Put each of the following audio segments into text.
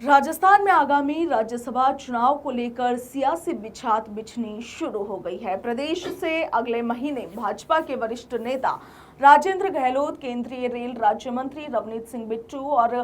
राजस्थान में आगामी राज्यसभा चुनाव को लेकर सियासी बिछात बिछनी शुरू हो गई है। प्रदेश से अगले महीने भाजपा के वरिष्ठ नेता राजेंद्र गहलोत, केंद्रीय रेल राज्य मंत्री रवनीत सिंह बिट्टू और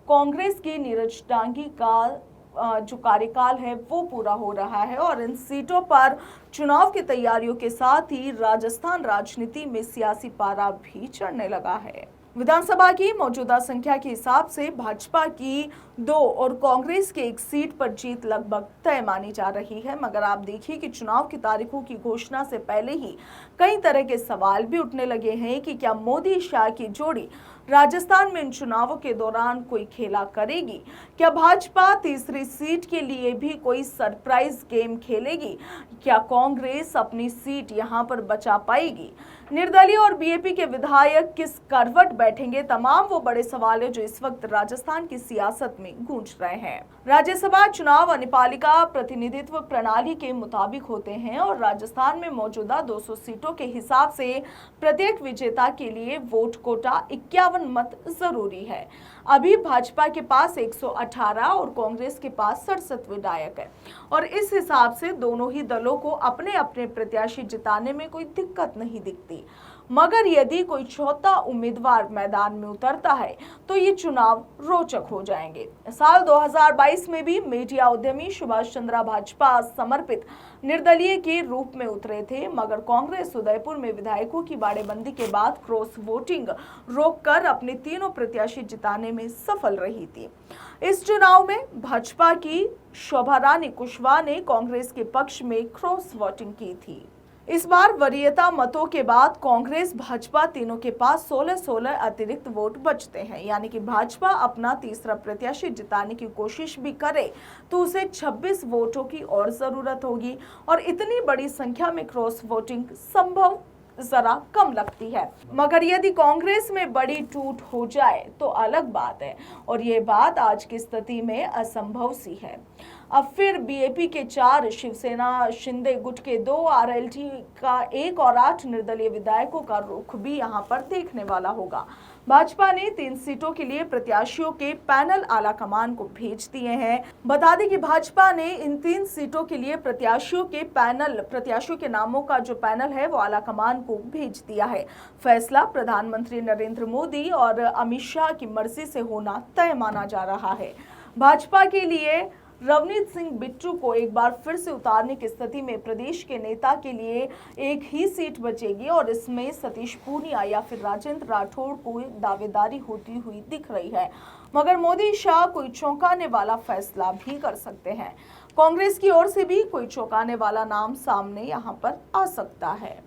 कांग्रेस की नीरज डांगी का जो कार्यकाल है वो पूरा हो रहा है और इन सीटों पर चुनाव की तैयारियों के साथ ही राजस्थान राजनीति में सियासी पारा भी चढ़ने लगा है। विधानसभा की मौजूदा संख्या के हिसाब से भाजपा की 2 और कांग्रेस की 1 सीट पर जीत लगभग तय मानी जा रही है। मगर आप देखिए कि चुनाव की तारीखों की घोषणा से पहले ही कई तरह के सवाल भी उठने लगे हैं कि क्या मोदी शाह की जोड़ी राजस्थान में इन चुनावों के दौरान कोई खेला करेगी। क्या भाजपा तीसरी सीट के लिए भी कोई सरप्राइज गेम खेलेगी। क्या कांग्रेस अपनी सीट यहां पर बचा पाएगी। निर्दलीय और बीएपी के विधायक किस करवट बैठेंगे। तमाम वो बड़े सवाल हैं जो इस वक्त राजस्थान की सियासत में गूंज रहे हैं। राज्यसभा चुनाव अनुपालिका प्रतिनिधित्व प्रणाली के मुताबिक होते हैं और राजस्थान में मौजूदा 200 सीटों के हिसाब से प्रत्येक विजेता के लिए वोट कोटा 51 मत जरूरी है। अभी भाजपा के पास 118 और कांग्रेस के पास 67 विधायक है और इस हिसाब से दोनों ही दलों को अपने अपने प्रत्याशी जिताने में कोई दिक्कत नहीं दिखती। मगर यदि कोई चौथा उम्मीदवार मैदान में उतरता है तो ये चुनाव रोचक हो जाएंगे। साल 2022 में भी मीडिया उद्यमी सुभाष चंद्रा भाजपा समर्पित निर्दलीय के रूप में उतरे थे, मगर कांग्रेस उदयपुर में विधायकों की बाड़ेबंदी के बाद क्रॉस वोटिंग रोककर अपने तीनों प्रत्याशी जिताने में सफल रही थी। इस चुनाव में भाजपा की शोभा रानी कुशवाहा ने कांग्रेस के पक्ष में क्रॉस वोटिंग की थी। इस बार वरीयता मतों के बाद कांग्रेस भाजपा तीनों के पास 16-16 अतिरिक्त वोट बचते हैं, यानी कि भाजपा अपना तीसरा प्रत्याशी जिताने की कोशिश भी करे तो उसे 26 वोटों की और जरूरत होगी और इतनी बड़ी संख्या में क्रॉस वोटिंग संभव जरा कम लगती है। मगर यदि कांग्रेस में बड़ी टूट हो जाए तो अलग बात है और ये बात आज की स्थिति में असंभव सी है। अब फिर बीएपी के 4, शिवसेना शिंदे गुट के 2, आरएलडी का 1 और 8 निर्दलीय विधायकों का रुख भी यहां पर देखने वाला होगा। भाजपा ने 3 सीटों के लिए प्रत्याशियों के पैनल आला कमान को भेज दिए हैं। बता दें कि भाजपा ने इन 3 सीटों के लिए प्रत्याशियों के नामों का जो पैनल है वो आला कमान को भेज दिया है। फैसला प्रधानमंत्री नरेंद्र मोदी और अमित शाह की मर्जी से होना तय माना जा रहा है। भाजपा के लिए रवनीत सिंह बिट्टू को एक बार फिर से उतारने की स्थिति में प्रदेश के नेता के लिए 1 ही सीट बचेगी और इसमें सतीश पूनिया या फिर राजेंद्र राठौड़ को दावेदारी होती हुई दिख रही है। मगर मोदी शाह कोई चौंकाने वाला फैसला भी कर सकते हैं। कांग्रेस की ओर से भी कोई चौंकाने वाला नाम सामने यहां पर आ सकता है।